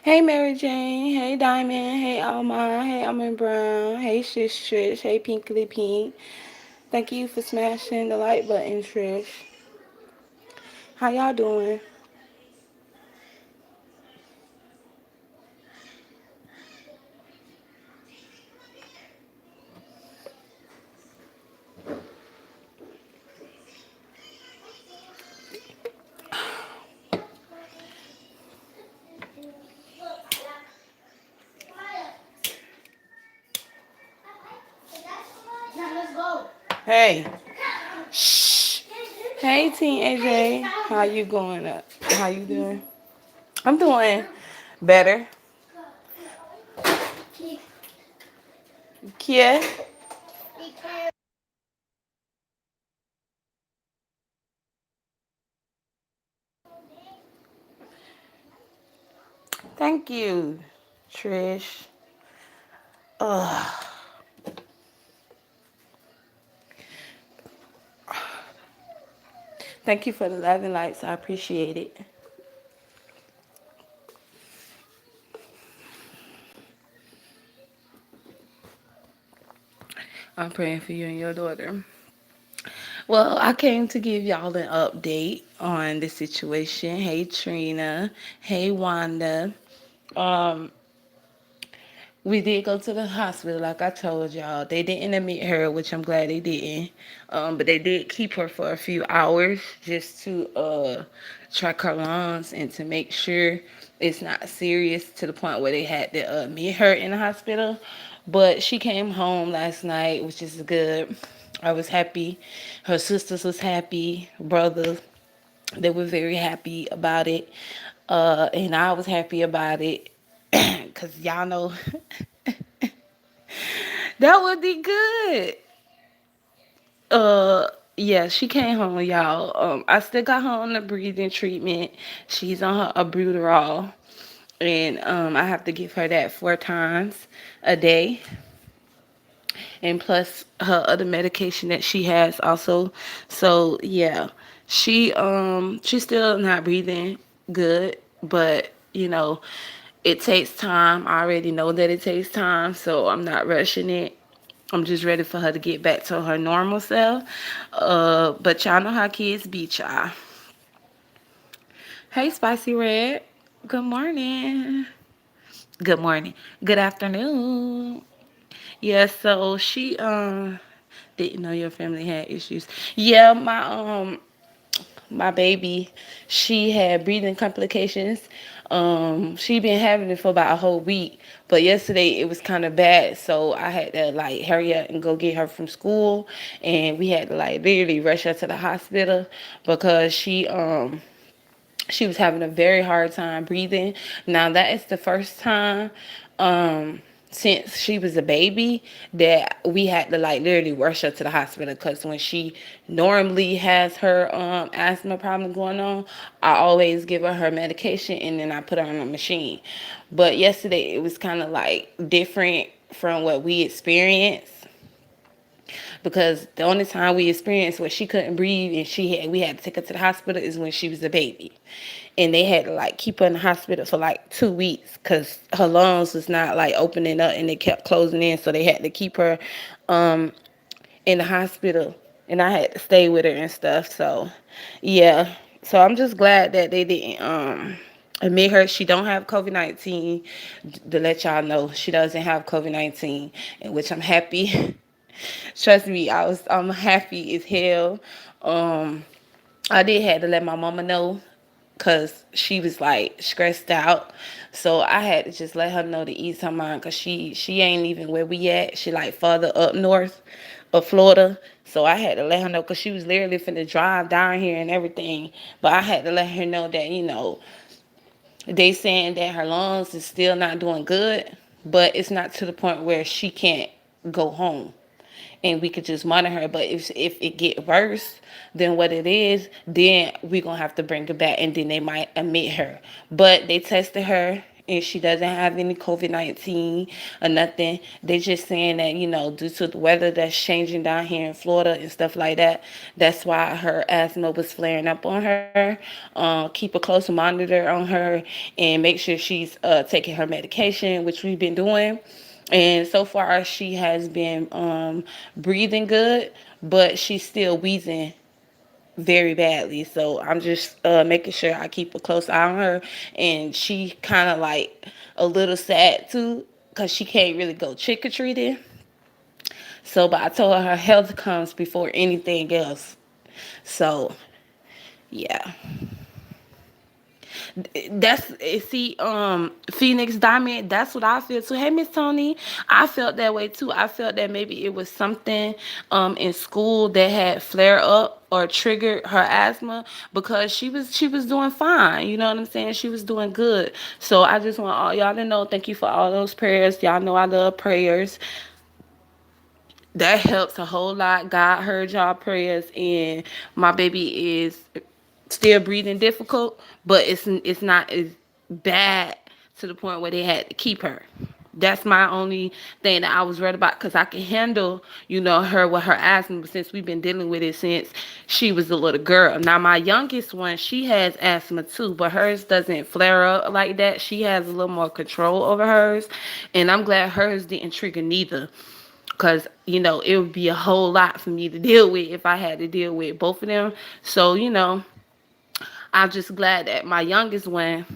Hey Mary Jane, hey Diamond, hey Alma, hey Almond Brown, hey Shish Trish, hey Pinkly Pink. Thank you for smashing the like button, Trish. How y'all doing? Hey. Shh. Hey Teen AJ, how you going up? How you doing? I'm doing better. Kia. Thank you, Trish. Ugh. Thank you for the love and lights. I appreciate it. I'm praying for you and your daughter. Well, I came to give y'all an update on the situation. Hey Trina. Hey Wanda. Um, we did go to the hospital, like I told y'all. They didn't admit her, which I'm glad they didn't. But they did keep her for a few hours just to track her lungs and to make sure it's not serious to the point where they had to admit her in the hospital. But she came home last night, which is good. I was happy. Her sisters was happy. Brothers, they were very happy about it. And I was happy about it. Cause y'all know that would be good. Uh yeah, she came home, y'all. I still got her on the breathing treatment. She's on her albuterol. And I have to give her that 4 times a day. And plus her other medication that she has also. So yeah. She's still not breathing good, but it takes time. I already know that it takes time, so I'm not rushing it. I'm just ready for her to get back to her normal self. But y'all know how kids beat y'all. Hey, Spicy Red. Good morning. Good morning. Good afternoon. Yeah, so she didn't know your family had issues. Yeah, my baby, she had breathing complications. She been having it for about a whole week, but yesterday it was kind of bad, so I had to like hurry up and go get her from school, and we had to like literally rush her to the hospital because she was having a very hard time breathing. Now that is the first time since she was a baby that we had to like literally rush her to the hospital, because when she normally has her asthma problem going on, I always give her medication and then I put her on a machine. But yesterday it was kind of like different from what we experienced, because the only time we experienced where she couldn't breathe and we had to take her to the hospital is when she was a baby, and they had to like keep her in the hospital for like 2 weeks because her lungs was not like opening up and they kept closing in, so they had to keep her um in the hospital, and I had to stay with her and stuff. So yeah, so I'm just glad that they didn't admit her. She don't have COVID-19. To let y'all know, she doesn't have COVID-19, in which I'm happy. Trust me, I'm happy as hell. Um, I did have to let my mama know because she was like stressed out. So I had to just let her know to ease her mind, because she ain't even where we at. She like further up north of Florida. So I had to let her know, because she was literally finna drive down here and everything. But I had to let her know that, they saying that her lungs is still not doing good, but it's not to the point where she can't go home and we could just monitor her. But if it get worse than what it is, then we gonna have to bring her back, and then they might admit her. But they tested her and she doesn't have any COVID-19 or nothing. They just saying that, due to the weather that's changing down here in Florida and stuff like that, that's why her asthma was flaring up on her. Keep a close monitor on her and make sure she's taking her medication, which we've been doing. And so far, she has been breathing good, but she's still wheezing very badly. So I'm just making sure I keep a close eye on her. And she kind of like a little sad too, because she can't really go trick or treating. So, but I told her health comes before anything else. So, yeah. That's see, Phoenix Diamond. That's what I feel too. Hey, Miss Tony, I felt that way too. I felt that maybe it was something in school that had flare up or triggered her asthma, because she was doing fine. You know what I'm saying? She was doing good. So I just want all y'all to know. Thank you for all those prayers. Y'all know I love prayers. That helps a whole lot. God heard y'all prayers, and my baby is still breathing difficult, but it's not as bad to the point where they had to keep her. That's my only thing that I was worried about, because I can handle, her with her asthma, since we've been dealing with it since she was a little girl. Now, my youngest one, she has asthma too, but hers doesn't flare up like that. She has a little more control over hers, and I'm glad hers didn't trigger neither. Because, it would be a whole lot for me to deal with if I had to deal with both of them. So, I'm just glad that my youngest one,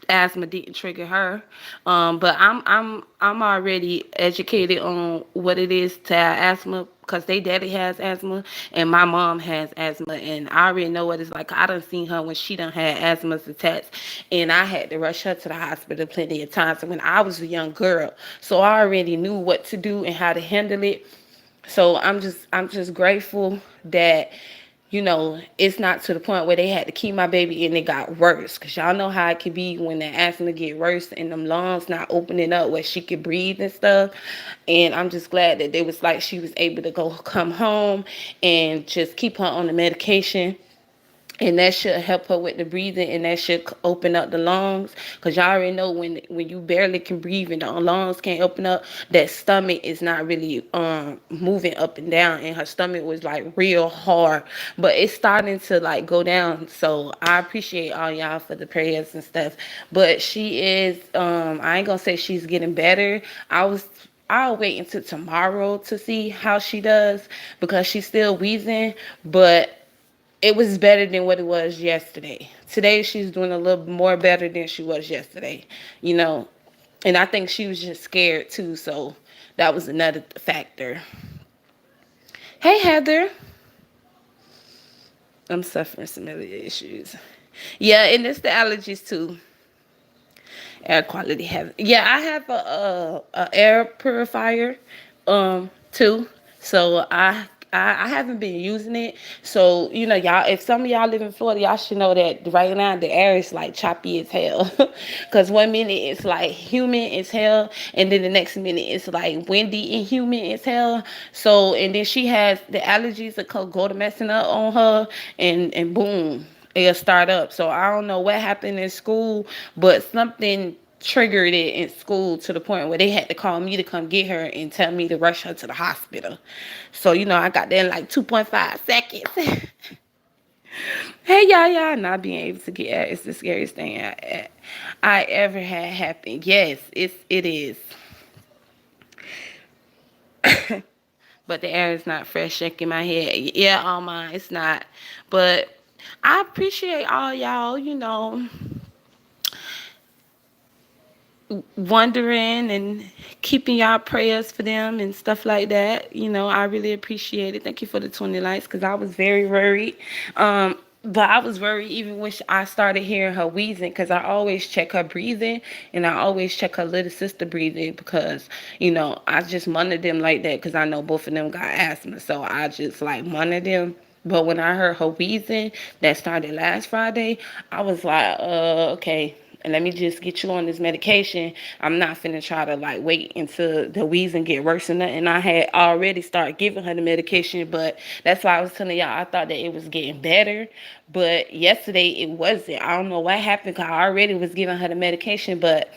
asthma didn't trigger her. But I'm already educated on what it is to have asthma, because they daddy has asthma and my mom has asthma, and I already know what it's like. I done seen her when she done had asthma attacks, and I had to rush her to the hospital plenty of times when I was a young girl. So I already knew what to do and how to handle it. So I'm just grateful that, it's not to the point where they had to keep my baby and it got worse. Cause y'all know how it could be when the asthma get worse and them lungs not opening up where she could breathe and stuff. And I'm just glad that they was like, she was able to come home and just keep her on the medication, and that should help her with the breathing, and that should open up the lungs, because y'all already know when you barely can breathe and the lungs can't open up, that stomach is not really moving up and down, and her stomach was like real hard, but it's starting to like go down. So I appreciate all y'all for the prayers and stuff. But she is, I ain't gonna say she's getting better. I'll wait until tomorrow to see how she does, because she's still wheezing, but it was better than what it was yesterday. Today she's doing a little more better than she was yesterday, you know. And I think she was just scared too, so that was another factor. Hey Heather, I'm suffering some other issues. Yeah, and it's the allergies too. Air quality have, yeah, I have a air purifier too. So I haven't been using it. So, y'all, if some of y'all live in Florida, y'all should know that right now the air is like choppy as hell. Because one minute it's like humid as hell, and then the next minute it's like windy and humid as hell. So, and then she has the allergies that could go to messing up on her, and boom, it'll start up. So I don't know what happened in school, but something triggered it in school to the point where they had to call me to come get her and tell me to rush her to the hospital. So, I got there in like 2.5 seconds. Hey, y'all, not being able to get out is the scariest thing I ever had happen. Yes, it is. But the air is not fresh, shaking my head. Yeah, all mine, it's not. But I appreciate all y'all, wondering and keeping y'all prayers for them and stuff like that. I really appreciate it. Thank you for the 20 likes, because I was very worried. But I was worried even when I started hearing her wheezing, because I always check her breathing, and I always check her little sister breathing, because, I just monitor them like that, because I know both of them got asthma. So I just like monitor them. But when I heard her wheezing that started last Friday, I was like, okay. and let me just get you on this medication. I'm not finna try to like wait until the wheezing get worse or nothing. I had already started giving her the medication, but that's why I was telling y'all I thought that it was getting better. But yesterday it wasn't. I don't know what happened, because I already was giving her the medication, but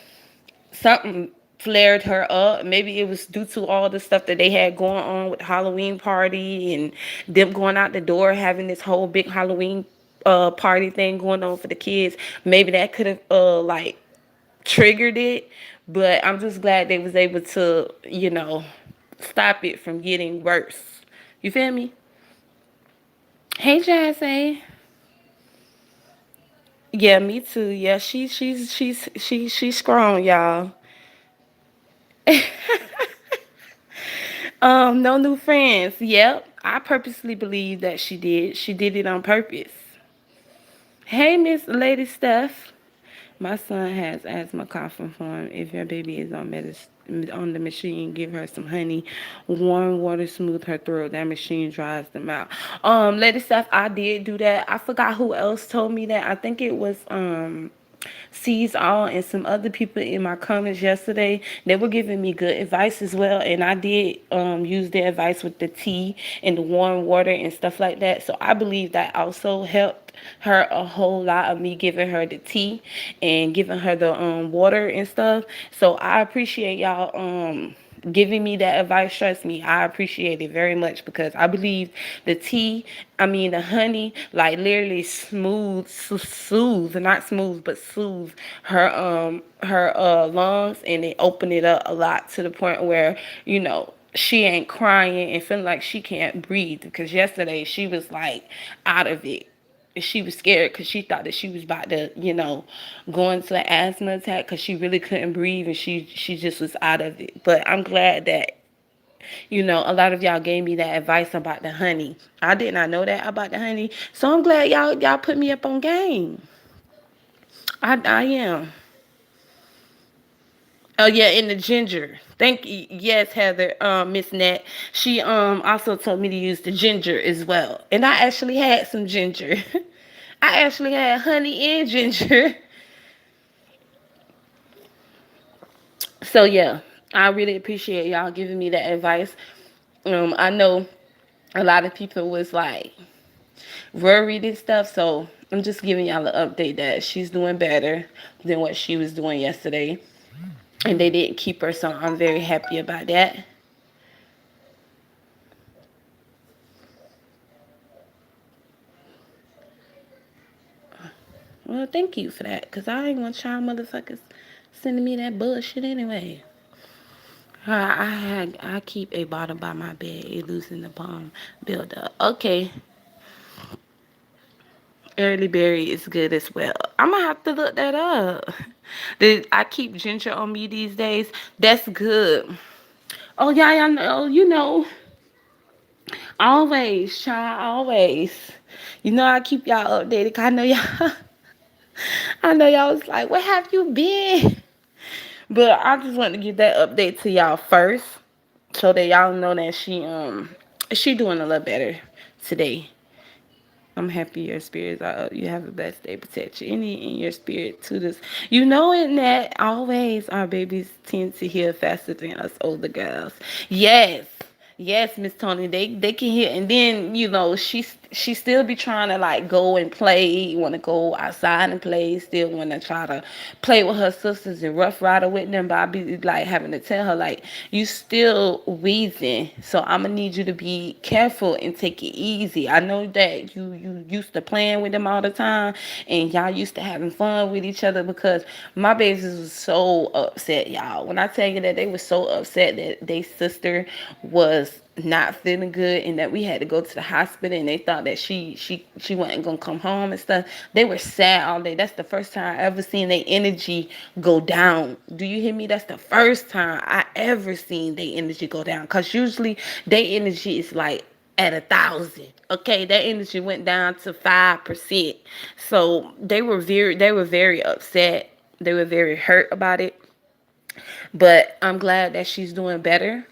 something flared her up. Maybe it was due to all the stuff that they had going on with the Halloween party and them going out the door, having this whole big Halloween party thing going on for the kids. Maybe that could have like triggered it. But I'm just glad they was able to, stop it from getting worse. You feel me? Hey, Jazzy. Yeah, me too. Yeah, she's strong, y'all. No new friends. Yep. I purposely believe that she did. She did it on purpose. Hey, Miss Lady Steph. My son has asthma coughing form. If your baby is on on the machine, give her some honey. Warm water smooth her throat. That machine dries them out. Lady Steph, I did do that. I forgot who else told me that. I think it was Sees All and some other people in my comments yesterday. They were giving me good advice as well, and I did use their advice with the tea and the warm water and stuff like that. So I believe that also helped her a whole lot, of me giving her the tea and giving her the water and stuff. So I appreciate y'all giving me that advice. Trust me, I appreciate it very much, because I believe the tea, the honey, like literally soothe, not smooth, but soothe her lungs, and it opened it up a lot, to the point where, she ain't crying and feeling like she can't breathe, because yesterday she was like out of it. She was scared because she thought that she was about to, go into an asthma attack, because she really couldn't breathe, and she just was out of it. But I'm glad that, a lot of y'all gave me that advice about the honey. I did not know that about the honey, so I'm glad y'all put me up on game. I am. Oh yeah, and the ginger. Thank you. Yes, Heather, Miss Nat. She also told me to use the ginger as well. And I actually had some ginger. I actually had honey and ginger. So yeah, I really appreciate y'all giving me that advice. I know a lot of people was like worried and stuff, so I'm just giving y'all an update that she's doing better than what she was doing yesterday, and they didn't keep her, so I'm very happy about that. Well, thank you for that, because I ain't want y'all motherfuckers sending me that bullshit anyway. I keep a bottle by my bed. It loosen the palm build up. Okay, early berry is good as well. I'm gonna have to look that up. I keep ginger on me these days. That's good. Oh yeah, I know. Always, child, always. I keep y'all updated. 'Cause I know y'all. I know y'all was like, "Where have you been?" But I just want to give that update to y'all first, so that y'all know that she doing a little better today. I'm happy your spirits are up. You have a blessed day. Protect you any in your spirit to this. In that always our babies tend to heal faster than us older girls. Yes. Yes, Miss Tony, they can hear, and then she still be trying to like go and play, want to go outside and play, still want to try to play with her sisters and rough rider with them. But I be like having to tell her like, you still wheezing, so I'm gonna need you to be careful and take it easy. I know that you used to playing with them all the time, and y'all used to having fun with each other, because my babies was so upset, y'all. When I tell you that they were so upset that their sister was not feeling good, and that we had to go to the hospital, and they thought that she wasn't gonna come home and stuff. They were sad all day. That's the first time I ever seen their energy go down. Do you hear me? That's the first time I ever seen their energy go down, because usually their energy is like at 1,000. Okay, that energy went down to 5%. So they were very upset. They were very hurt about it. But I'm glad that she's doing better.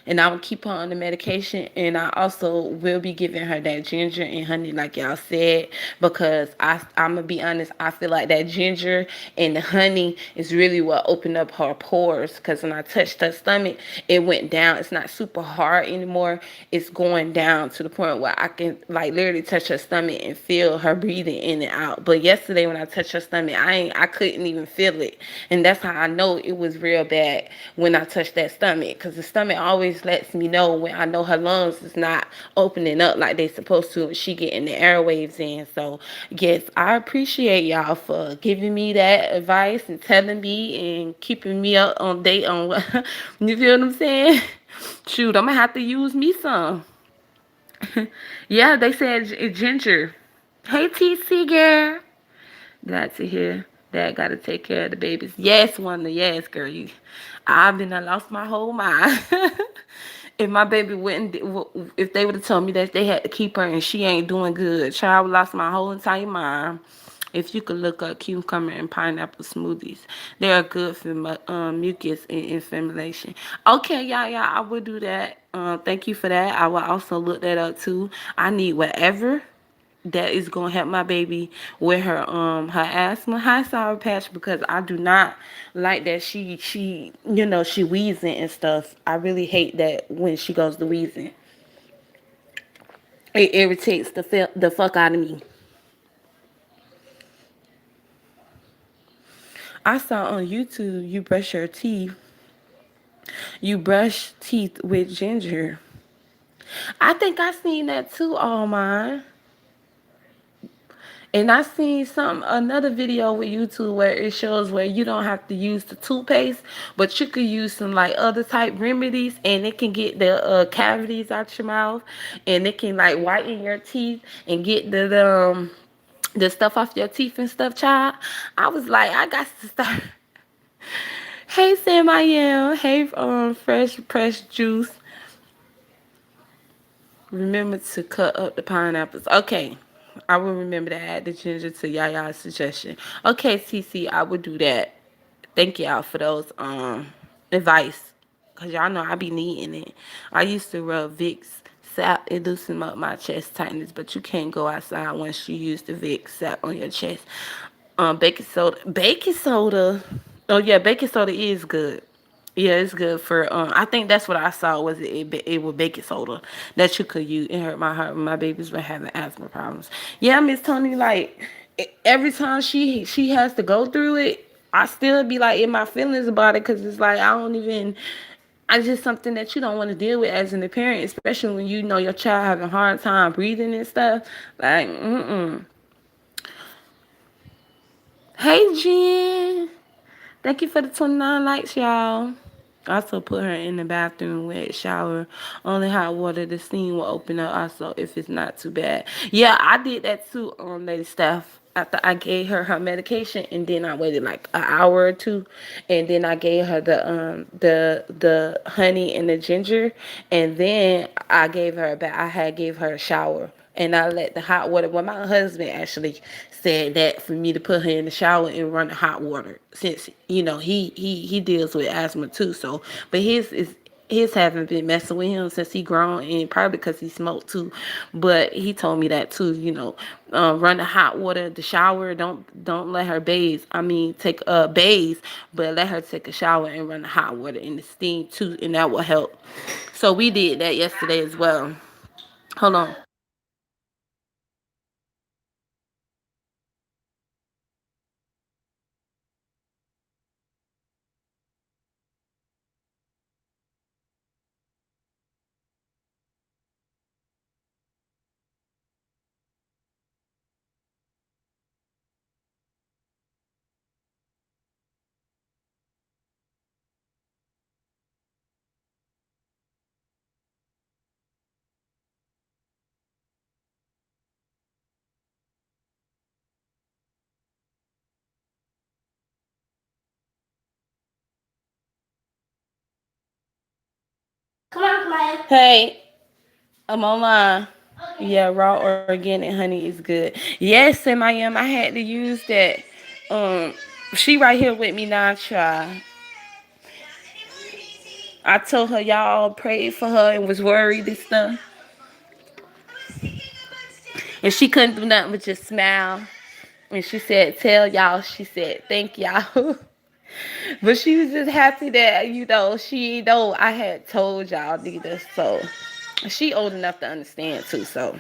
and I will keep her on the medication. And I also will be giving her that ginger and honey, like y'all said, because I'm gonna be honest. I feel like that ginger and the honey is really what opened up her pores. Because when I touched her stomach, it went down. It's not super hard anymore. It's going down to the point where I can like literally touch her stomach and feel her breathing in and out. But yesterday when I touched her stomach, I couldn't even feel it, and that's how I know it was real bad when I touched that stomach, because the stomach always lets me know when I know her lungs is not opening up like they supposed to, and she getting the airwaves in. So yes, I appreciate y'all for giving me that advice and telling me and keeping me up on date on what you feel what I'm saying. Shoot, I'm gonna have to use me some. Yeah, they said ginger. Hey TC girl. Glad to hear that. Gotta take care of the babies. Yes, Wanda. Yes, girl. I've been. I lost my whole mind. If my baby wouldn't, if they would have told me that they had to keep her and she ain't doing good, child, lost my whole entire mind. If you could look up cucumber and pineapple smoothies, they are good for mucus and inflammation. Okay, yeah, I will do that. Thank you for that. I will also look that up too. I need whatever that is gonna help my baby with her asthma. High sour patch, because I do not like that she wheezing and stuff. I really hate that when she goes to wheezing. It irritates the fuck out of me. I saw on YouTube you brush teeth with ginger. I think I seen that too, all mine. And I seen another video with YouTube where it shows where you don't have to use the toothpaste, but you could use some like other type remedies, and it can get the cavities out your mouth, and it can like whiten your teeth and get the stuff off your teeth and stuff, child. I was like, I got to start. Hey Sam, I am. Hey fresh pressed juice. Remember to cut up the pineapples. Okay. I will remember to add the ginger to Yaya's suggestion. Okay, CC, I will do that. Thank y'all for those advice. Cause y'all know I be needing it. I used to rub Vicks sap, it loosen up my chest tightness, but you can't go outside once you use the Vicks sap on your chest. Baking soda. Baking soda. Oh yeah, baking soda is good. Yeah, it's good for I think that's what I saw was it was baking soda that you could use. It hurt my heart when my babies were having asthma problems. Yeah, Miss Tony, like every time she has to go through it, I still be like in my feelings about it, because it's like I don't even. It's just something that you don't want to deal with as an parent, especially when you know your child having a hard time breathing and stuff. Like, Hey, Jen. Thank you for the 29 likes, y'all. Also put her in the bathroom wet shower. Only hot water. The steam will open up also if it's not too bad. Yeah, I did that too, Lady Steph. After I gave her medication, and then I waited like an hour or two, and then I gave her the honey and the ginger, and then I gave her a bath. I had gave her a shower, and I let the hot water. Well, my husband actually said that for me to put her in the shower and run the hot water, since he deals with asthma too. So, but his haven't been messing with him since he grown, and probably because he smoked too. But he told me that too. Run the hot water, the shower. Don't let her bathe. I mean, take bathe, but let her take a shower and run the hot water in the steam too, and that will help. So we did that yesterday as well. Hold on. Hey, I'm online. Yeah, raw organic honey is good. Yes, Sam, I had to use that. Um, she right here with me now, try. I told her y'all prayed for her and was worried and stuff. And she couldn't do nothing but just smile. And she said, tell y'all, she said, thank y'all. But she was just happy that, she know I had told y'all neither. So she old enough to understand too. So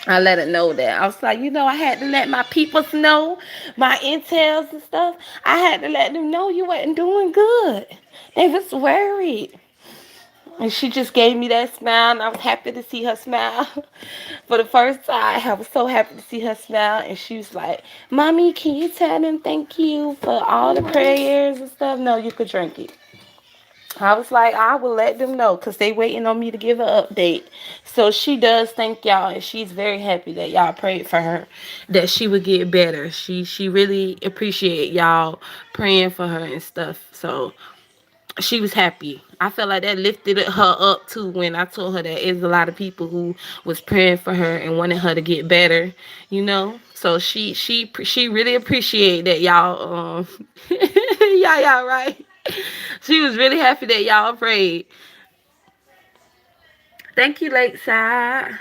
I let her know that. I was like, I had to let my peoples know, my intels and stuff. I had to let them know you wasn't doing good. They was worried. And she just gave me that smile, and I was happy to see her smile. For the first time, I was so happy to see her smile. And she was like, Mommy, can you tell them thank you for all the prayers and stuff? No, you could drink it. I was like, I will let them know because they waiting on me to give an update. So she does thank y'all, and she's very happy that y'all prayed for her, that she would get better. She really appreciate y'all praying for her and stuff. So she was happy. I felt like that lifted her up too when I told her that there's a lot of people who was praying for her and wanted her to get better. So she really appreciated that y'all y'all right. She was really happy that y'all prayed. Thank you, Lakeside.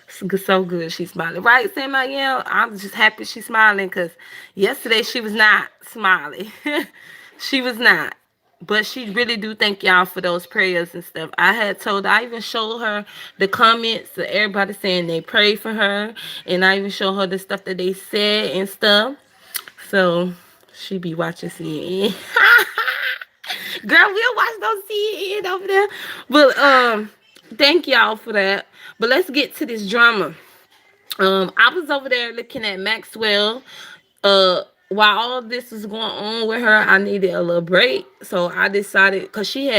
So good. She's smiling. Right, Sam? Yeah, I'm just happy she's smiling because yesterday she was not smiling. She was not. But she really do thank y'all for those prayers and stuff. I even showed her the comments of everybody saying they prayed for her. And I even showed her the stuff that they said and stuff. So she be watching CNN. Girl, we'll watch those CNN over there. But thank y'all for that. But let's get to this drama. I was over there looking at Maxwell. While all this was going on with her, I needed a little break. So I decided, because she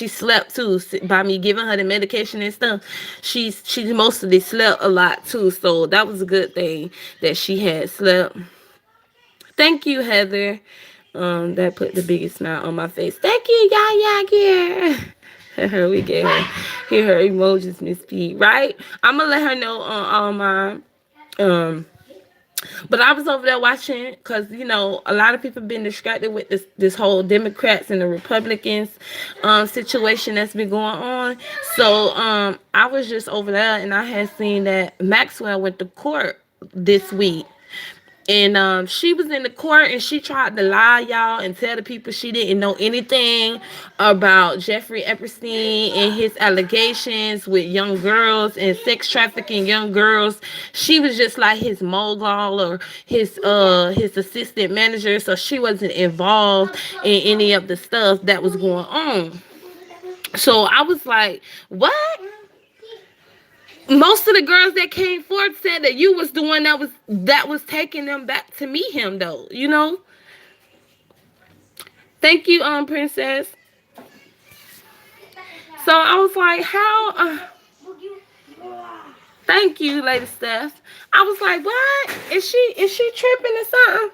slept too by me giving her the medication and stuff. She mostly slept a lot too. So that was a good thing that she had slept. Thank you, Heather. That put the biggest smile on my face. Thank you, yeah. We get her. Hear her emojis, Miss P. Right? I'm gonna let her know on all my but I was over there watching because a lot of people have been distracted with this whole Democrats and the Republicans situation that's been going on. So I was just over there and I had seen that Maxwell went to court this week. And she was in the court and she tried to lie, y'all, and tell the people she didn't know anything about Jeffrey Epstein and his allegations with young girls and sex trafficking young girls. She was just like his mogul or his assistant manager, so she wasn't involved in any of the stuff that was going on. So I was like, what? Most of the girls that came forth said that you was the one that was taking them back to meet him, though. Thank you, Princess. So I was like, how? Thank you, Lady Steph. I was like, what? Is she tripping or something?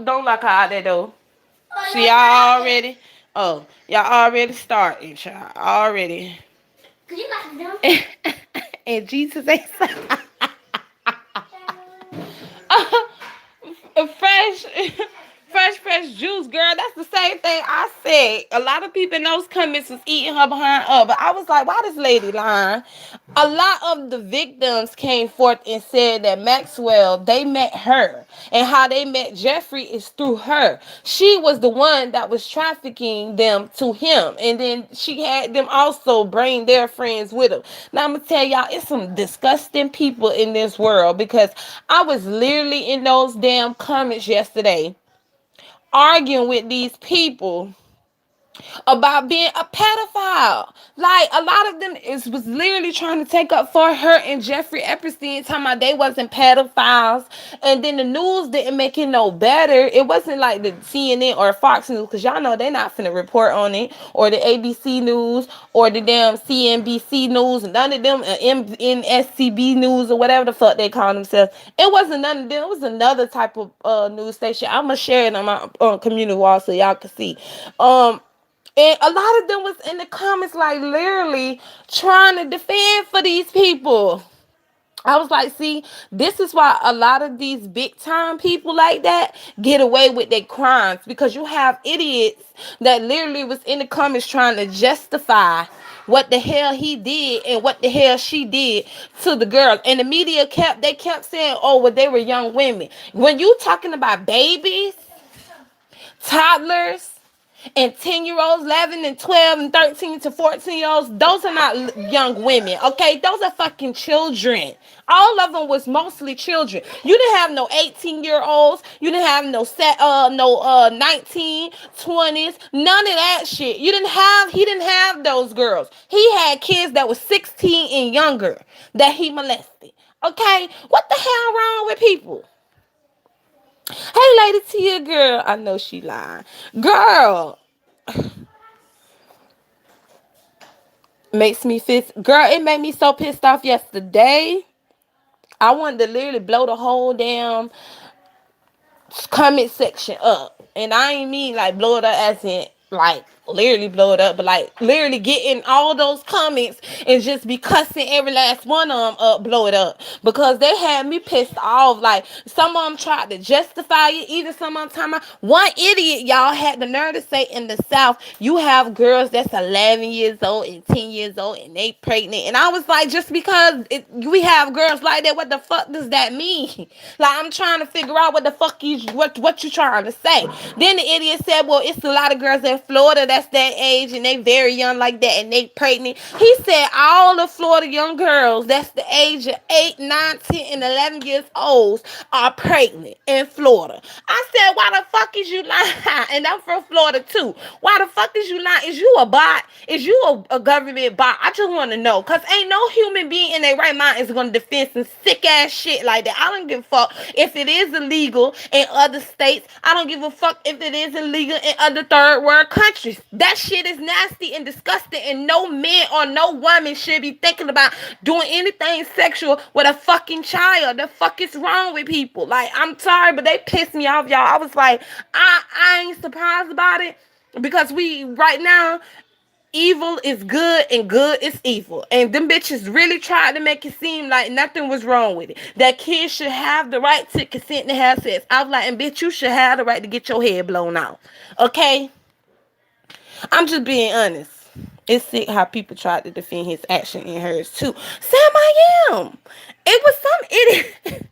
Don't lock her out that door. See, y'all already. Oh, y'all already starting, child. Already. And Jesus ain't fresh, fresh juice, girl. That's the same thing I said. A lot of people in those comments was eating her behind up, but I was like, why this lady lying? A lot of the victims came forth and said that Maxwell, they met her, and how they met Jeffrey is through her. She was the one that was trafficking them to him, and then she had them also bring their friends with them. Now I'm gonna tell y'all, it's some disgusting people in this world, because I was literally in those damn comments yesterday arguing with these people about being a pedophile. Like, a lot of them was literally trying to take up for her and Jeffrey Epstein, talking about they wasn't pedophiles. And then the news didn't make it no better. It wasn't like the CNN or Fox News, because y'all know they not finna report on it, or the ABC News, or the damn CNBC News, and none of them NSCB News, or whatever the fuck they call themselves. It wasn't none of them. It was another type of news station. I'm gonna share it on my community wall so y'all can see. And a lot of them was in the comments, like, literally trying to defend for these people. I was like, see, this is why a lot of these big time people like that get away with their crimes, because you have idiots that literally was in the comments trying to justify what the hell he did and what the hell she did to the girls. And the media kept saying, oh, well, they were young women. When you talking about babies, toddlers, and 10-year-olds, 11 and 12 and 13 to 14-year-olds, those are not young women, okay? Those are fucking children. All of them was mostly children. You didn't have no 18-year-olds. You didn't have no 19, 20s, none of that shit. He didn't have those girls. He had kids that was 16 and younger that he molested. Okay? What the hell wrong with people? Hey, Lady Tia, girl. I know she lying. Girl, makes me fit. Girl, it made me so pissed off yesterday. I wanted to literally blow the whole damn comment section up. And I ain't mean like blow it up as in like literally blow it up, but like literally getting all those comments and just be cussing every last one of them up, blow it up, because they had me pissed off. Like some of them tried to justify it, even some of them talking about one idiot, y'all, had the nerve to say in the South you have girls that's 11 years old and 10 years old and they pregnant. And I was like, just because we have girls like that, what the fuck does that mean? Like, I'm trying to figure out what the fuck what you trying to say. Then the idiot said, well, it's a lot of girls in Florida that's that age and they very young like that and they pregnant. He said all the Florida young girls that's the age of 8, 9, 10, and 11 years old are pregnant in Florida. I said, why the fuck is you lying? And I'm from Florida too. Why the fuck is you lying? Is you a bot? Is you a government bot? I just want to know, because ain't no human being in their right mind is going to defend some sick ass shit like that. I don't give a fuck if it is illegal in other states. I don't give a fuck if it is illegal in other third world countries. That shit is nasty and disgusting, and no man or no woman should be thinking about doing anything sexual with a fucking child. The fuck is wrong with people? Like, I'm sorry, but they pissed me off, y'all. I was like, I ain't surprised about it, because we right now, evil is good and good is evil. And them bitches really tried to make it seem like nothing was wrong with it. That kids should have the right to consent to have sex. I was like, and bitch, you should have the right to get your head blown out. Okay? I'm just being honest. It's sick how people tried to defend his action and hers too. Sam, I am. It was some idiot.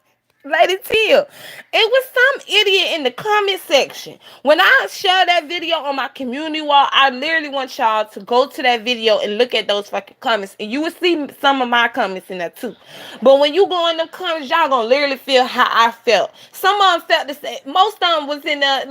Lady Tia, it was some idiot in the comment section. When I share that video on my community wall, I literally want y'all to go to that video and look at those fucking comments, and you will see some of my comments in there too. But when you go in them comments, y'all gonna literally feel how I felt. Some of them felt the same. Most of them was in there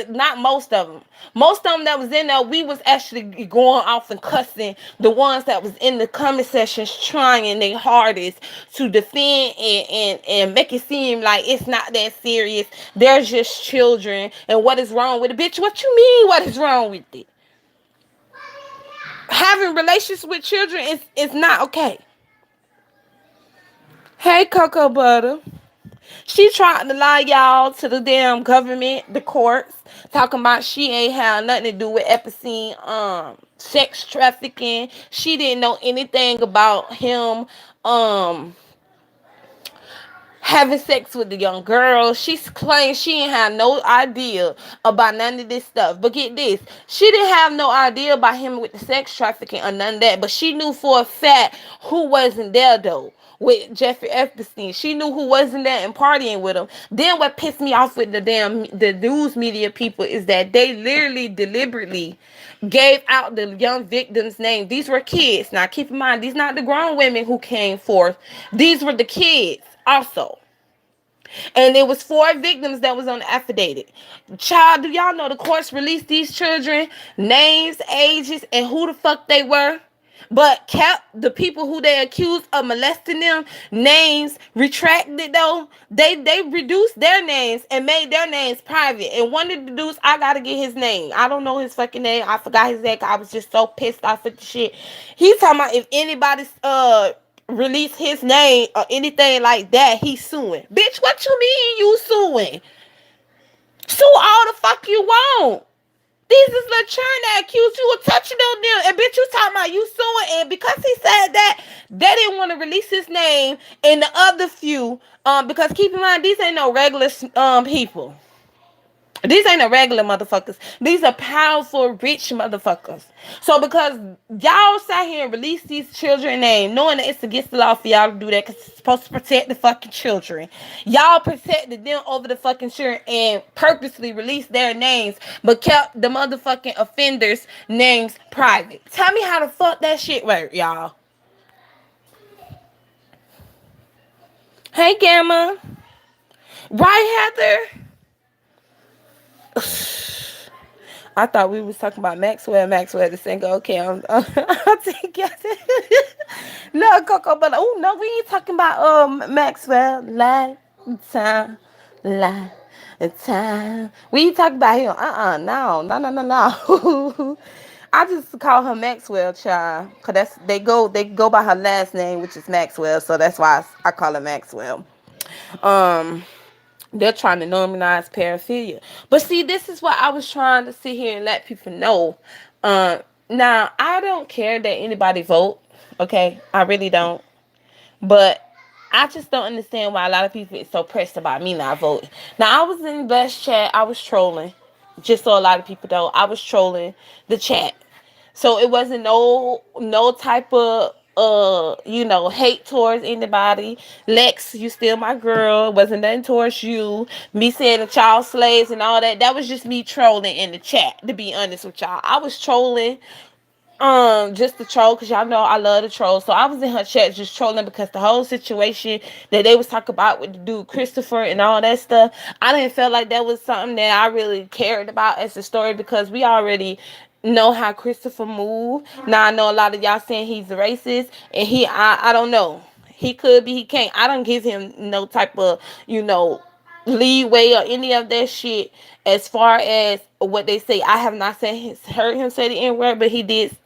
not most of them. Most of them that was in there, we was actually going off and cussing the ones that was in the comment sections, trying their hardest to defend and make it seem like it's not that serious. They're just children, and what is wrong with it? Bitch, what you mean what is wrong with it? Having relations with children is not okay. Hey, Cocoa Butter. She tried to lie y'all to the damn government, the courts, talking about she ain't had nothing to do with Epstein, sex trafficking. She didn't know anything about him, having sex with the young girl. She claims she ain't had no idea about none of this stuff. But get this, she didn't have no idea about him with the sex trafficking or none of that. But she knew for a fact who wasn't there though with Jeffrey Epstein. She knew who wasn't there and partying with him. Then what pissed me off with the news media people is that they literally deliberately gave out the young victims' name. These were kids. Now keep in mind, these not the grown women who came forth. These were the kids also. And there was 4 victims that was on the affidavit. Child, do y'all know the courts released these children names, ages, and who the fuck they were? But kept the people who they accused of molesting them names retracted though. They reduced their names and made their names private. And one of the dudes, I gotta get his name. I don't know his fucking name. I forgot his name. I was just so pissed off at the shit. He's talking about if anybody's release his name or anything like that, he's suing. Bitch, what you mean you suing? Sue all the fuck you want. These is the children that accused you of touching on them. And bitch, you talking about you suing. And because he said that, they didn't want to release his name and the other few. Because keep in mind, these ain't no regular people. These ain't no regular motherfuckers. These are powerful, rich motherfuckers. So because y'all sat here and released these children names, knowing that it's against the law for y'all to do that, because it's supposed to protect the fucking children. Y'all protected them over the fucking children and purposely released their names, but kept the motherfucking offenders' names private. Tell me how the fuck that shit work, y'all. Hey, Gamma. Right, Heather? I thought we was talking about Maxwell. Maxwell the singer. Okay, I'll take it. No, Coco, but oh no, we ain't talking about Maxwell. Lifetime, lifetime. We ain't talking about him. No. I just call her Maxwell, child, cause they go by her last name, which is Maxwell. So that's why I call her Maxwell. Um. They're trying to normalize pedophilia. But see, this is what I was trying to sit here and let people know. Now, I don't care that anybody vote. Okay? I really don't. But I just don't understand why a lot of people is so pressed about me not voting. Now, I was in the best chat. I was trolling. Just so a lot of people know, I was trolling the chat. So it wasn't no type of hate towards anybody. Lex, you still my girl. It wasn't nothing towards you. Me saying the child slaves and all that. That was just me trolling in the chat, to be honest with y'all. I was trolling just to troll, because y'all know I love to troll. So I was in her chat just trolling because the whole situation that they was talking about with the dude Christopher and all that stuff, I didn't feel like that was something that I really cared about as a story, because we already know how Christopher moved. Now I know a lot of y'all saying he's racist, and I don't know, he could be, he can't. I don't give him no type of leeway or any of that shit. As far as what they say, I have not heard him say the N-word, but he did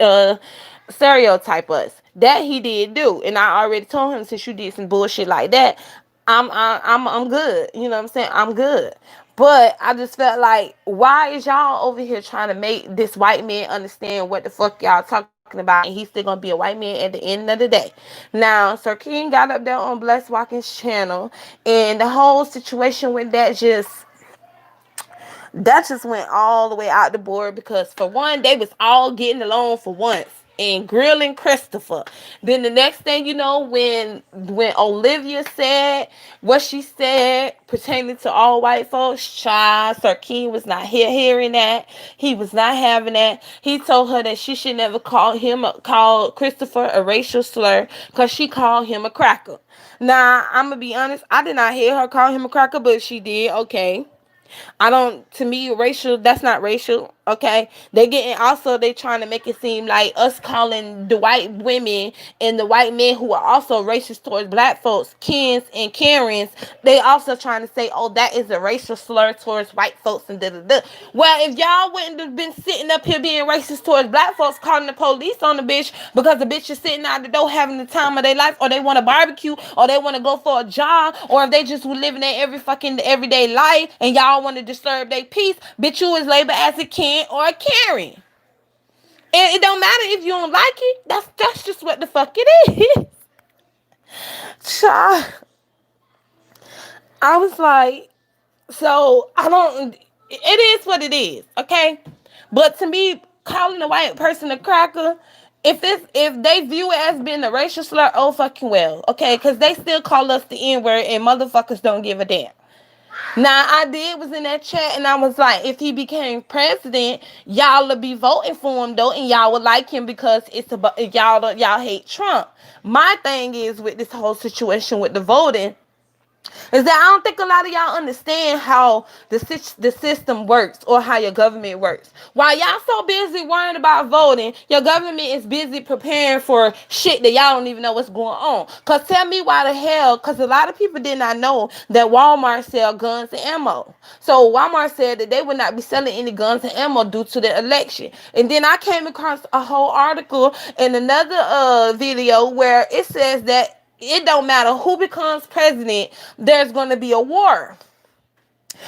stereotype us. That he did do. And I already told him, since you did some bullshit like that, I'm good. You know what I'm saying? I'm good. But I just felt like, why is y'all over here trying to make this white man understand what the fuck y'all talking about, and he's still gonna be a white man at the end of the day? Now, Sir King got up there on Bless Watkins' channel, and the whole situation with that just went all the way out the board, because for one, they was all getting along for once and grilling Christopher. Then the next thing you know, when Olivia said what she said pertaining to all white folks, child, Sir King was not hearing that. He was not having that. He told her that she should never call Christopher a racial slur, because she called him a cracker. Now, I'm gonna be honest, I did not hear her call him a cracker, but she did. Okay. I don't, to me, racial, that's not racial, okay? They trying to make it seem like us calling the white women and the white men who are also racist towards black folks, Kens and Karens, they also trying to say, oh, that is a racial slur towards white folks and da-da-da. Well, if y'all wouldn't have been sitting up here being racist towards black folks, calling the police on the bitch because the bitch is sitting out the door having the time of their life, or they want to barbecue, or they want to go for a job, or if they just were living their everyday life and y'all want to disturb their peace, bitch, you is labeled as a Ken or a Karen. And it don't matter if you don't like it. That's just what the fuck it is. Child, I was like, so I don't. It is what it is, okay. But to me, calling a white person a cracker, if they view it as being a racial slur, oh fucking well, okay, because they still call us the N word and motherfuckers don't give a damn. Now, I did was in that chat and I was like, if he became president, y'all would be voting for him though, and y'all would like him because it's about y'all hate Trump. My thing is with this whole situation with the voting, is that I don't think a lot of y'all understand how the system works, or how your government works. While y'all so busy worrying about voting, your government is busy preparing for shit that y'all don't even know what's going on. Because tell me why the hell, because a lot of people did not know that Walmart sell guns and ammo. So Walmart said that they would not be selling any guns and ammo due to the election. And then I came across a whole article in another video where it says that it don't matter who becomes president, there's going to be a war.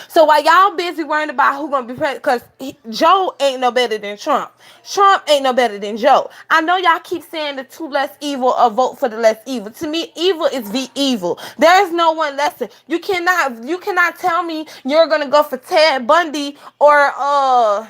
So while y'all busy worrying about who gonna be president, cause Joe ain't no better than Trump. Trump ain't no better than Joe. I know y'all keep saying the two less evil or vote for the less evil. To me, evil is the evil. There is no one lesser. You cannot tell me you're gonna go for Ted Bundy or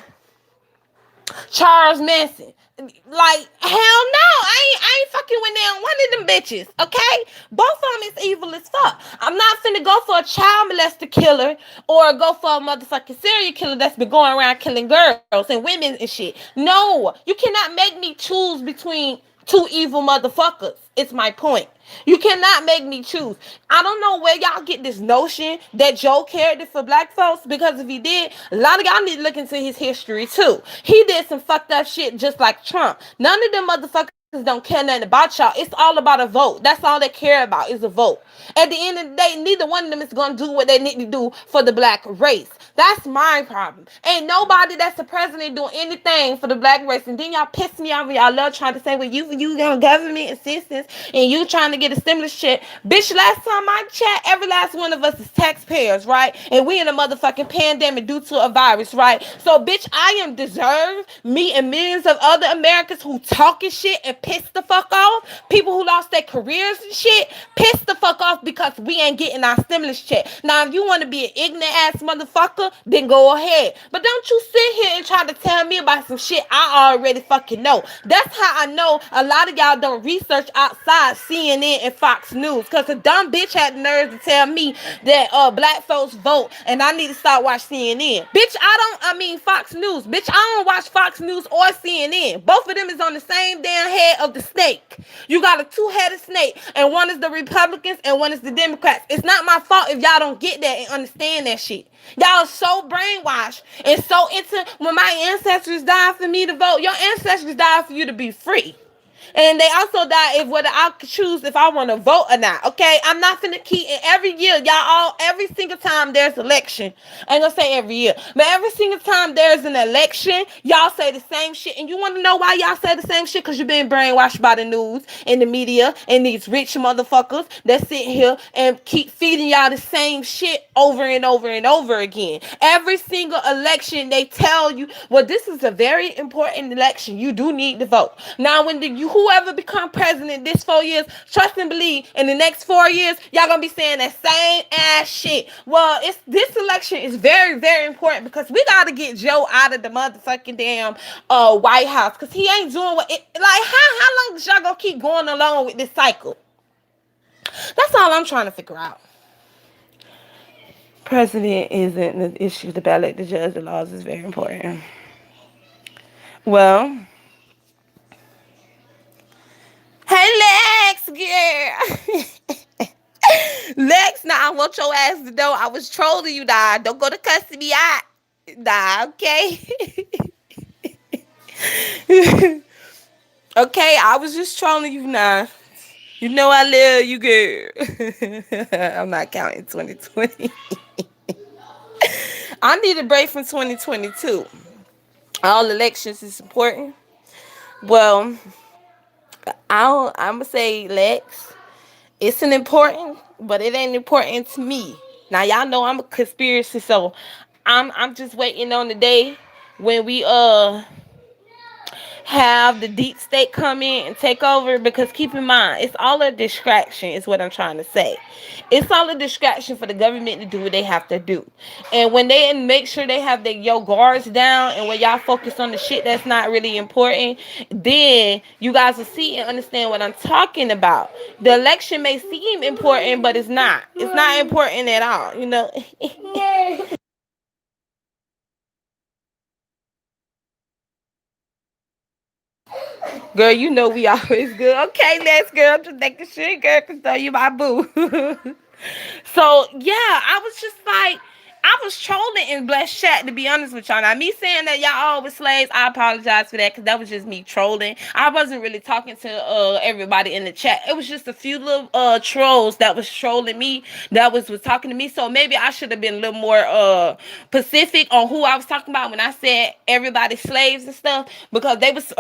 Charles Manson. Like, hell no. I ain't fucking with them one of them bitches. Okay? Both of them is evil as fuck. I'm not finna go for a child molester killer or go for a motherfucking serial killer that's been going around killing girls and women and shit. No. You cannot make me choose between two evil motherfuckers. It's my point. You cannot make me choose. I don't know where y'all get this notion that Joe cared it for black folks, because if he did, a lot of y'all need to look into his history too. He did some fucked up shit just like Trump. None of them motherfuckers don't care nothing about y'all. It's all about a vote. That's all they care about is a vote. At the end of the day, neither one of them is gonna do what they need to do for the black race. That's my problem. Ain't nobody that's the president doing anything for the black race. And then y'all piss me off. Y'all love trying to say, well, you got government assistance and you trying to get a stimulus check. Bitch, last time I checked, every last one of us is taxpayers, right? And we in a motherfucking pandemic due to a virus, right? So, bitch, I am deserved. Me and millions of other Americans who talking shit and piss the fuck off. People who lost their careers and shit, piss the fuck off because we ain't getting our stimulus check. Now, if you want to be an ignorant ass motherfucker, then go ahead. But don't you sit here and try to tell me about some shit I already fucking know. That's how I know a lot of y'all don't research outside CNN and Fox News. Because a dumb bitch had the nerve to tell me that black folks vote and I need to start watching CNN. Bitch, Fox News. Bitch, I don't watch Fox News or CNN. Both of them is on the same damn head of the snake. You got a two-headed snake, and one is the Republicans and one is the Democrats. It's not my fault if y'all don't get that and understand that shit. Y'all so brainwashed and so into when my ancestors died for me to vote. Your ancestors died for you to be free. And they also die if whether I could choose if I want to vote or not. Okay, I'm not finna keep. And every year, every single time there's election, I ain't gonna say every year, but every single time there's an election, y'all say the same shit. And you want to know why y'all say the same shit? Because you've been brainwashed by the news and the media and these rich motherfuckers that sit here and keep feeding y'all the same shit over and over and over again. Every single election, they tell you, well, this is a very important election. You do need to vote. Now, when whoever become president this 4 years, trust and believe, in the next 4 years, y'all gonna be saying that same ass shit. Well, this election is very, very important because we gotta get Joe out of the motherfucking damn White House, because he ain't doing what it, like, how long is y'all gonna keep going along with this cycle? That's all I'm trying to figure out. President isn't the issue. The ballot, the judge, the laws is very important. Well, hey Lex, girl. Lex, now I want your ass to know I was trolling you, nah. Don't go to cussing me out. Nah, okay? Okay, I was just trolling you, nah. You know I love you, girl. I'm not counting 2020. I need a break from 2022. All elections is important. Well, I'm gonna say Lex. It's an important, but it ain't important to me. Now y'all know I'm a conspiracy, so I'm just waiting on the day when we have the deep state come in and take over, because keep in mind, it's all a distraction is what I'm trying to say. It's all a distraction for the government to do what they have to do. And when they make sure they have your guards down, and when y'all focus on the shit that's not really important, then you guys will see and understand what I'm talking about. The election may seem important, but it's not. It's not important at all, you know. Girl, you know we always good. Okay, let's girl. I'm just making sure, girl, because you my boo. So, yeah, I was just like, I was trolling in Blessed Chat, to be honest with y'all. Now, me saying that y'all all was slaves, I apologize for that, because that was just me trolling. I wasn't really talking to everybody in the chat. It was just a few little trolls that was trolling me, that was talking to me. So maybe I should have been a little more specific on who I was talking about when I said everybody slaves and stuff, because they was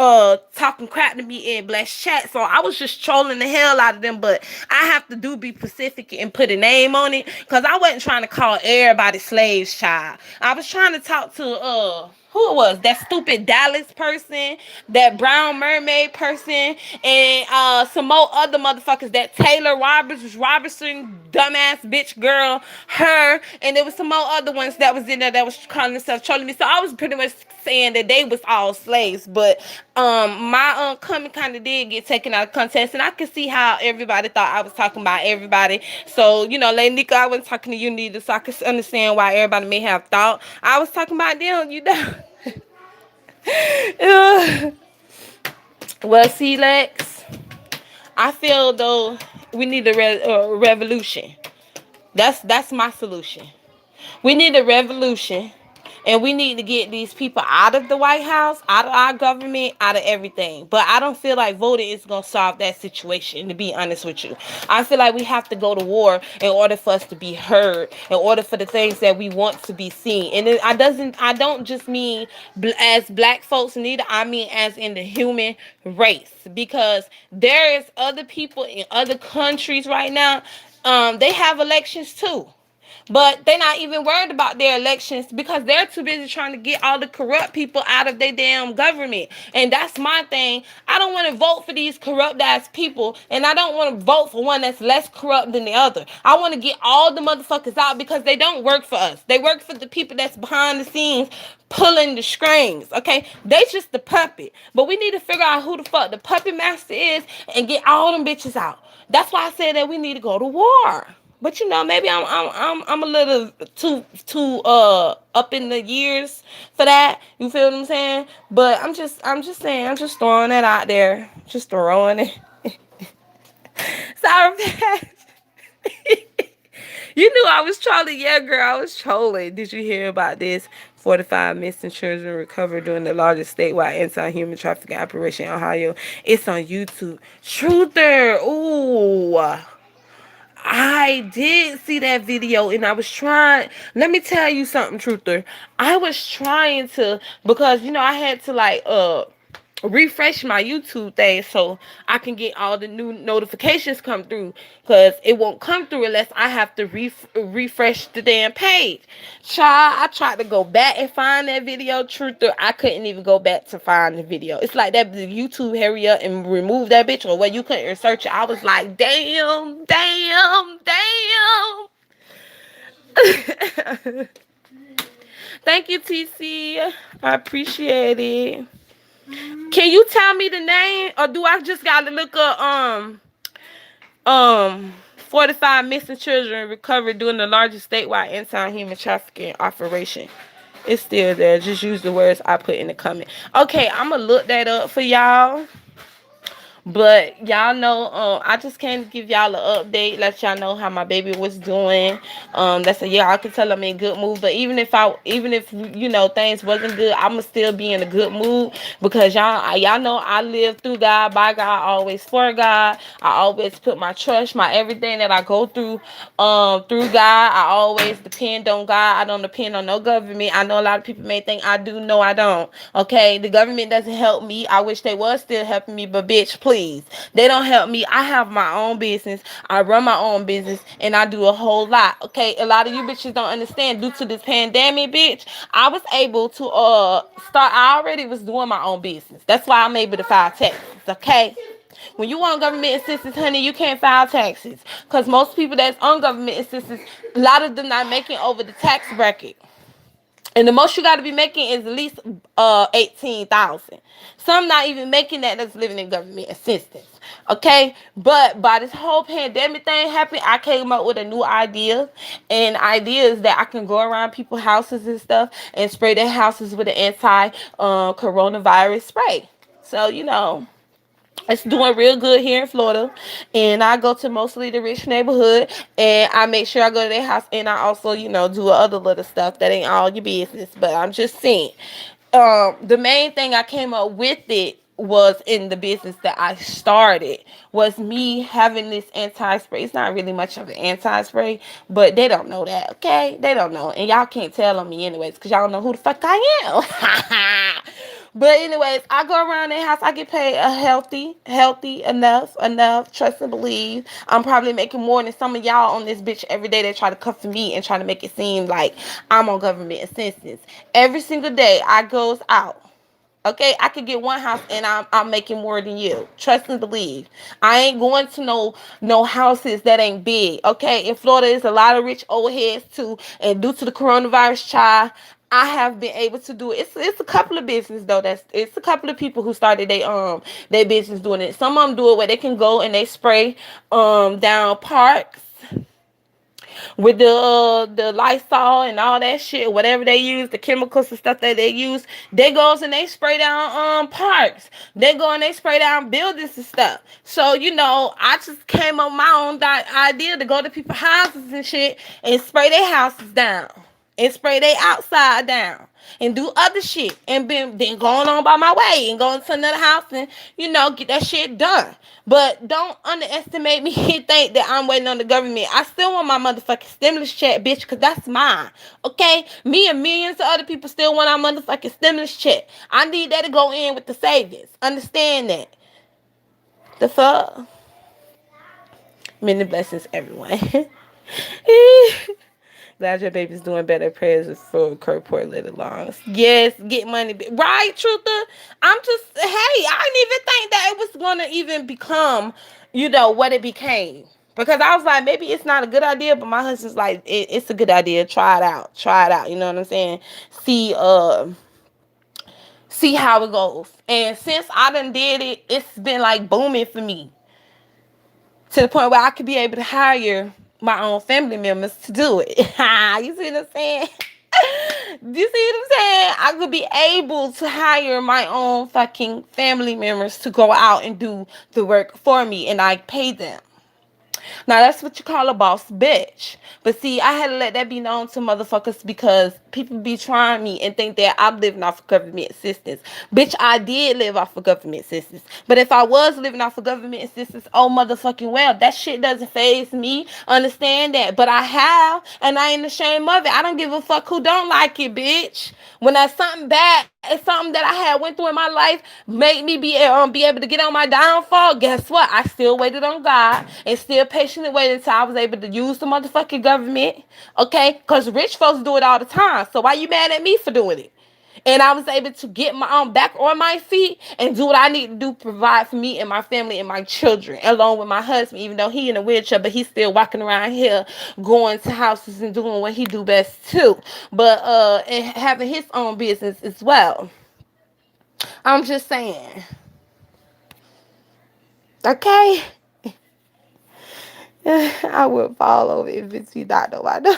talking crap to me in Blessed Chat. So I was just trolling the hell out of them, but I have to be specific and put a name on it, because I wasn't trying to call everybody slaves, child. I was trying to talk to who it was, that stupid Dallas person, that brown mermaid person, and some more other motherfuckers, that Taylor Robertson dumbass bitch girl, her, and there was some more other ones that was in there that was calling themselves trolling me. So I was pretty much saying that they was all slaves, but my comment kind of did get taken out of context, and I could see how everybody thought I was talking about everybody. So, Lady Nico, I wasn't talking to you neither, so I could understand why everybody may have thought I was talking about them. Well, see, Lex, I feel though we need a revolution. That's my solution. We need a revolution, and we need to get these people out of the White House, out of our government, out of everything. But I don't feel like voting is going to solve that situation, to be honest with you. I feel like we have to go to war in order for us to be heard, in order for the things that we want to be seen. And I don't just mean as black folks, neither. I mean as in the human race, because there is other people in other countries right now. They have elections too. But they're not even worried about their elections because they're too busy trying to get all the corrupt people out of their damn government. And that's my thing. I don't want to vote for these corrupt ass people, and I don't want to vote for one that's less corrupt than the other. I want to get all the motherfuckers out because they don't work for us. They work for the people that's behind the scenes pulling the strings. Okay, they just the puppet. But we need to figure out who the fuck the puppet master is and get all them bitches out. That's why I said that we need to go to war. But maybe I'm a little too up in the years for that. You feel what I'm saying? But I'm just saying, I'm just throwing that out there. Just throwing it. Sorry. You knew I was trolling. Yeah, girl, I was trolling. Did you hear about this? 45 missing children recovered during the largest statewide anti-human trafficking operation in Ohio. It's on YouTube. Truther. Ooh. I did see that video, and I was trying. Let me tell you something, Truther. I was trying to, because I had to refresh my YouTube thing so I can get all the new notifications come through, because it won't come through unless I have to refresh the damn page. Child, I tried to go back and find that video, Truther. I couldn't even go back to find the video. It's like that YouTube hurry up and remove that bitch, or where you couldn't search it. I was like, damn. Thank you, TC. I appreciate it. Can you tell me the name, or do I just gotta look up 45 missing children recovered during the largest statewide anti-human trafficking operation? It's still there. Just use the words I put in the comment. Okay, I'm gonna look that up for y'all. But y'all know, I just came to give y'all an update, let y'all know how my baby was doing. That's a y'all can tell I'm in good mood. But even if things wasn't good, I'ma still be in a good mood, because y'all know I live through God, by God, always for God. I always put my trust, my everything that I go through God. I always depend on God. I don't depend on no government. I know a lot of people may think I do. No, I don't. Okay, the government doesn't help me. I wish they was still helping me, but bitch, please, they don't help me. I have my own business. I run my own business, and I do a whole lot. Okay, a lot of you bitches don't understand. Due to this pandemic, bitch, I was able to start. I already was doing my own business. That's why I'm able to file taxes. Okay. When you want government assistance, honey, you can't file taxes, because most people that's on government assistance, a lot of them not making over the tax bracket. And the most you got to be making is at least 18,000. Some not even making that, that's living in government assistance. Okay, but by this whole pandemic thing happened, I came up with a new idea, and idea is that I can go around people's houses and stuff and spray their houses with an anti coronavirus spray. So it's doing real good here in Florida, and I go to mostly the rich neighborhood, and I make sure I go to their house, and I also, do other little stuff that ain't all your business, but I'm just saying. The main thing I came up with it was in the business that I started was me having this anti-spray. It's not really much of an anti-spray, but they don't know that, okay? They don't know, and y'all can't tell on me anyways, because y'all don't know who the fuck I am. But anyways, I go around that house. I get paid a healthy enough. Trust and believe. I'm probably making more than some of y'all on this bitch every day. They try to come for me and try to make it seem like I'm on government assistance. Every single day I goes out. Okay, I could get one house and I'm making more than you. Trust and believe. I ain't going to no houses that ain't big. Okay, in Florida, there's a lot of rich old heads too, and due to the coronavirus, child, I have been able to do it. It's a couple of business though. It's a couple of people who started their business doing it. Some of them do it where they can go and they spray down parks with the Lysol and all that shit, whatever they use, the chemicals and stuff that they use, they goes and they spray down parks. They go and they spray down buildings and stuff. So, I just came up with my own idea to go to people's houses and shit and spray their houses down. And spray their outside down. And do other shit. And then going on by my way. And going to another house and, get that shit done. But don't underestimate me and think that I'm waiting on the government. I still want my motherfucking stimulus check, bitch, because that's mine. Okay? Me and millions of other people still want our motherfucking stimulus check. I need that to go in with the savings. Understand that. The fuck? Many blessings, everyone. Glad your baby's doing better. Prayers for Kurt Portlet lungs. Yes, get money. Right, Truther? I'm just, hey, I didn't even think that it was going to even become, what it became. Because I was like, maybe it's not a good idea, but my husband's like, it's a good idea. Try it out. Try it out. You know what I'm saying? See how it goes. And since I done did it, it's been like booming for me. To the point where I could be able to hire my own family members to do it. You see what I'm saying? You see what I'm saying? I could be able to hire my own fucking family members to go out and do the work for me, and I pay them. Now, that's what you call a boss bitch. But see, I had to let that be known to motherfuckers because people be trying me and think that I'm living off of government assistance. Bitch, I did live off of government assistance. But if I was living off of government assistance, oh motherfucking well, that shit doesn't faze me. Understand that. But I have, and I ain't ashamed of it. I don't give a fuck who don't like it, bitch. When that's something bad, it's something that I had went through in my life, made me be able to get on my downfall. Guess what? I still waited on God and still patiently waited until I was able to use the motherfucking government. Okay? Because rich folks do it all the time. So why you mad at me for doing it? And I was able to get my own back on my feet and do what I need to do, provide for me and my family and my children, along with my husband, even though he in a wheelchair, but he's still walking around here, going to houses and doing what he do best too. But and having his own business as well. I'm just saying. Okay? I would fall over if it's you not know I know.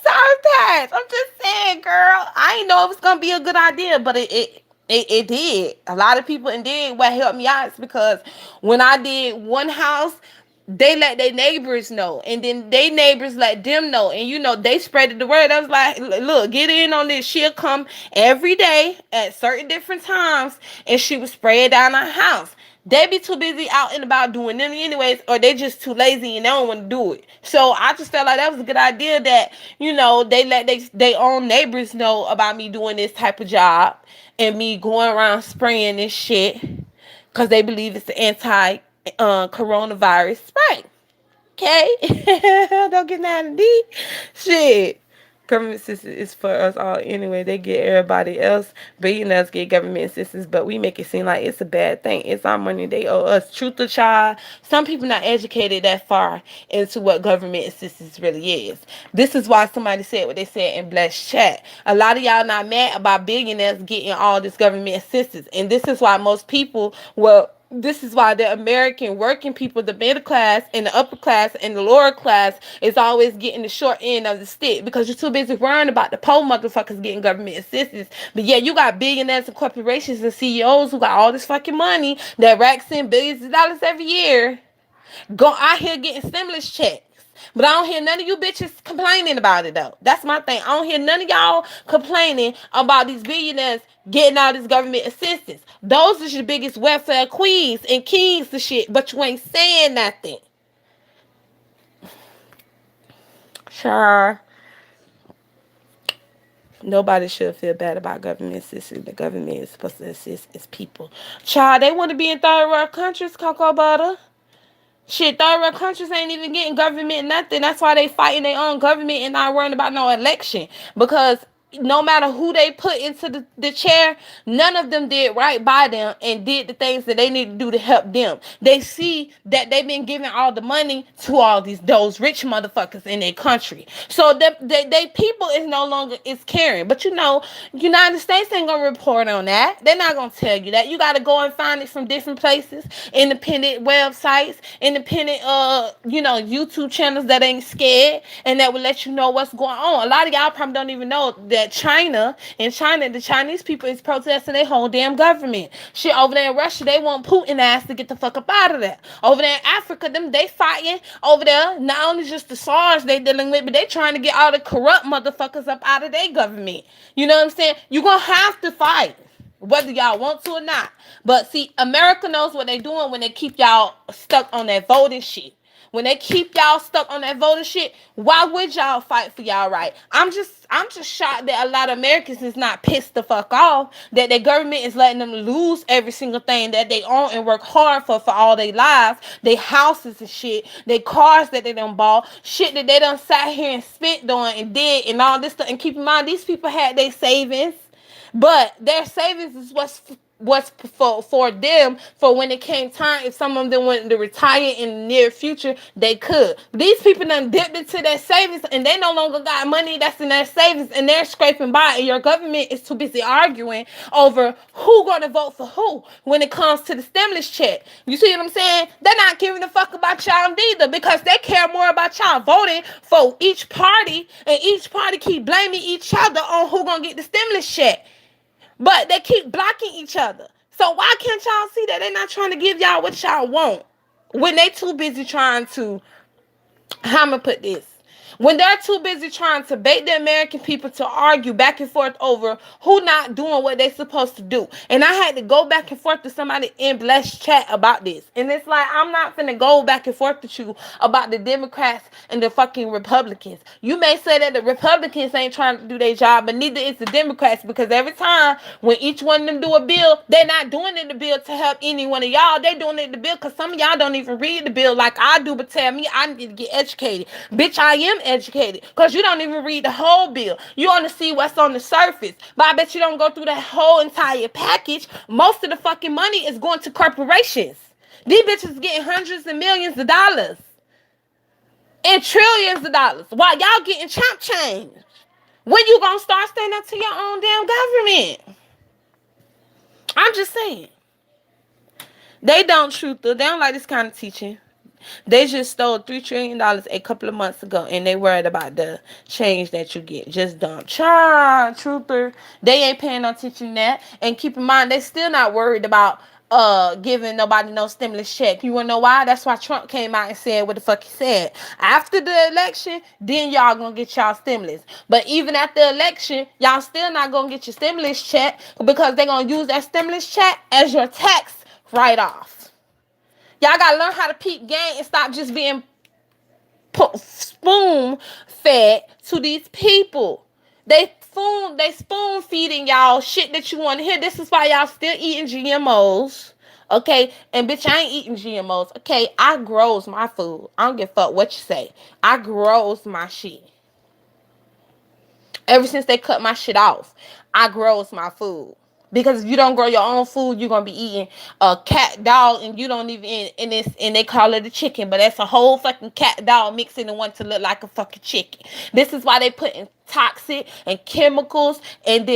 Sometimes I'm just saying, girl. I didn't know it was gonna be a good idea, but it did. A lot of people and did what helped me out is because when I did one house, they let their neighbors know, and then they neighbors let them know, and they spread the word. I was like, look, get in on this. She'll come every day at certain different times, and she would spray it down our house. They be too busy out and about doing them anyways, or they just too lazy and they don't want to do it. So I just felt like that was a good idea that, they let they own neighbors know about me doing this type of job and me going around spraying this shit because they believe it's the coronavirus spray. Okay? Don't get mad at me. Shit. Government assistance is for us all anyway. They get everybody else, billionaires get government assistance, but we make it seem like it's a bad thing. It's our money they owe us. Truth or child, some people not educated that far into what government assistance really is. This is why somebody said what they said in Blessed Chat. A lot of y'all not mad about billionaires getting all this government assistance, and this is why most people this is why the American working people, the middle class and the upper class and the lower class is always getting the short end of the stick because you're too busy worrying about the poor motherfuckers getting government assistance. But yeah, you got billionaires and corporations and CEOs who got all this fucking money that racks in billions of dollars every year go out here getting stimulus checks. But I don't hear none of you bitches complaining about it though. That's my thing. I don't hear none of y'all complaining about these billionaires getting all this government assistance. Those are your biggest welfare queens and kings to shit. But you ain't saying nothing. Sure. Nobody should feel bad about government assistance. The government is supposed to assist its people. Child, they want to be in third world countries, cocoa butter. Shit, third world countries ain't even getting government nothing. That's why they fighting their own government and not worrying about no election. Because no matter who they put into the chair, none of them did right by them and did the things that they need to do to help them. They see that they've been giving all the money to all those rich motherfuckers in their country. So they people is no longer is caring. But United States ain't gonna report on that. They're not gonna tell you that. You gotta go and find it from different places, independent websites, independent YouTube channels that ain't scared and that will let you know what's going on. A lot of y'all probably don't even know that China, the Chinese people is protesting their whole damn government. Shit, over there in Russia, they want Putin ass to get the fuck up out of there. Over there in Africa, they fighting over there. Not only just the SARS they dealing with, but they trying to get all the corrupt motherfuckers up out of their government. You know what I'm saying? You gonna have to fight, whether y'all want to or not. But see, America knows what they doing when they keep y'all stuck on that voting shit. When they keep y'all stuck on that voting shit, why would y'all fight for y'all right? I'm just shocked that a lot of Americans is not pissed the fuck off that their government is letting them lose every single thing that they own and work hard for all their lives, their houses and shit, their cars that they done bought, shit that they done sat here and spent on and did and all this stuff. And keep in mind, these people had their savings. But their savings is what's for them for when it came time. If some of them wanted to retire in the near future, they could. These people done dipped into their savings and they no longer got money that's in their savings and they're scraping by, and your government is too busy arguing over who gonna vote for who when it comes to the stimulus check. You see what I'm saying? They're not giving a fuck about y'all either, because they care more about y'all voting for each party, and each party keep blaming each other on who gonna get the stimulus check. But they keep blocking each other. So why can't y'all see that they're not trying to give y'all what y'all want when they too busy trying to, how I'm gonna put this, when they're too busy trying to bait the American people to argue back and forth over who not doing what they supposed to do. And I had to go back and forth to somebody in Blessed Chat about this. And it's like, I'm not finna go back and forth with you about the Democrats and the fucking Republicans. You may say that the Republicans ain't trying to do their job, but neither is the Democrats, because every time when each one of them do a bill, they're not doing it the bill to help any one of y'all. They doing it the bill because some of y'all don't even read the bill like I do, but tell me I need to get educated. Bitch, I am educated, because you don't even read the whole bill. You only see what's on the surface, but I bet you don't go through the whole entire package. Most of the fucking money is going to corporations. These bitches getting hundreds of millions of dollars and trillions of dollars while y'all getting chump change. When you gonna start standing up to your own damn government? I'm just saying. They don't they don't like this kind of teaching. They just stole $3 trillion a couple of months ago, and they worried about the change that you get. Just dumb. Child, truther. They ain't paying no attention to that. And keep in mind, they still not worried about giving nobody no stimulus check. You wanna know why? That's why Trump came out and said what the fuck he said. After the election, then y'all gonna get y'all stimulus. But even after the election, y'all still not gonna get your stimulus check, because they gonna use that stimulus check as your tax write-off. Y'all gotta learn how to peep game and stop just being spoon fed to these people. They spoon feeding y'all shit that you want to hear. This is why y'all still eating GMOs. Okay, and bitch, I ain't eating GMOs. Okay, I grows my food. I don't give a fuck what you say. I grows my shit. Ever since they cut my shit off, I grows my food. Because if you don't grow your own food, you're gonna be eating a cat dog, and you don't even and they call it a chicken, but that's a whole fucking cat dog mixed in one to look like a fucking chicken. This is why they putting toxic and chemicals and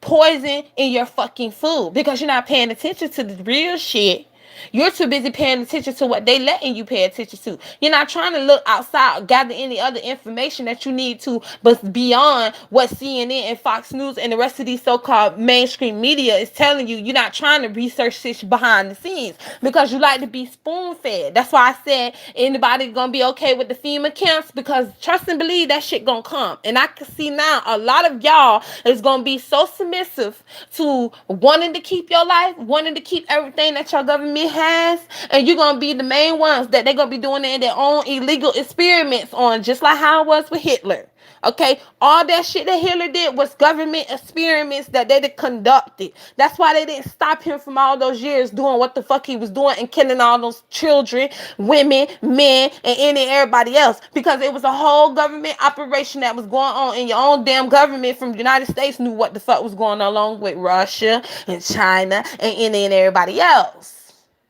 poison in your fucking food, because you're not paying attention to the real shit. You're too busy paying attention to what they letting you pay attention to. You're not trying to look outside or gather any other information that you need to, but beyond what CNN and Fox News and the rest of these so-called mainstream media is telling you. You're not trying to research this behind the scenes, because you like to be spoon-fed. That's why I said anybody gonna be okay with the FEMA camps, because trust and believe that shit gonna come. And I can see now a lot of y'all is gonna be so submissive to wanting to keep your life, wanting to keep everything that your government has, and you're gonna be the main ones that they're gonna be doing in their own illegal experiments on, just like how it was with Hitler. Okay, all that shit that Hitler did was government experiments that they conducted. That's why they didn't stop him from all those years doing what the fuck he was doing and killing all those children, women, men, and any everybody else. Because it was a whole government operation that was going on, and your own damn government from the United States knew what the fuck was going on along with Russia and China and any and everybody else.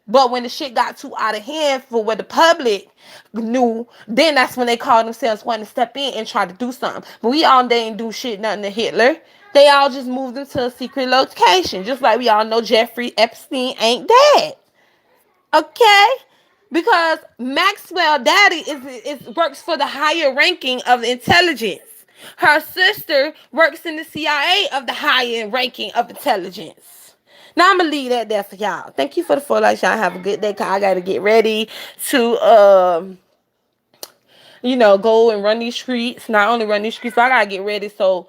But when the shit got too out of hand for what the public knew, then that's when they called themselves wanting to step in and try to do something. But we all they didn't do shit nothing to Hitler. They all just moved him to a secret location. Just like we all know Jeffrey Epstein ain't dead. Okay? Because Maxwell daddy is works for the higher ranking of intelligence. Her sister works in the CIA of the higher ranking of intelligence. Now I'm gonna leave that there for y'all. Thank you for the 4 likes. Y'all have a good day. Cause I gotta get ready to go and run these streets. Not only run these streets, but I gotta get ready so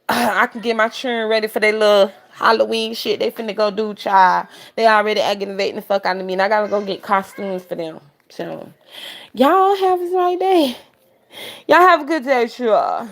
I can get my children ready for their little Halloween shit they finna go do, child. They already aggravating the fuck out of me, and I gotta go get costumes for them. So, y'all have a right day. Y'all have a good day, sure.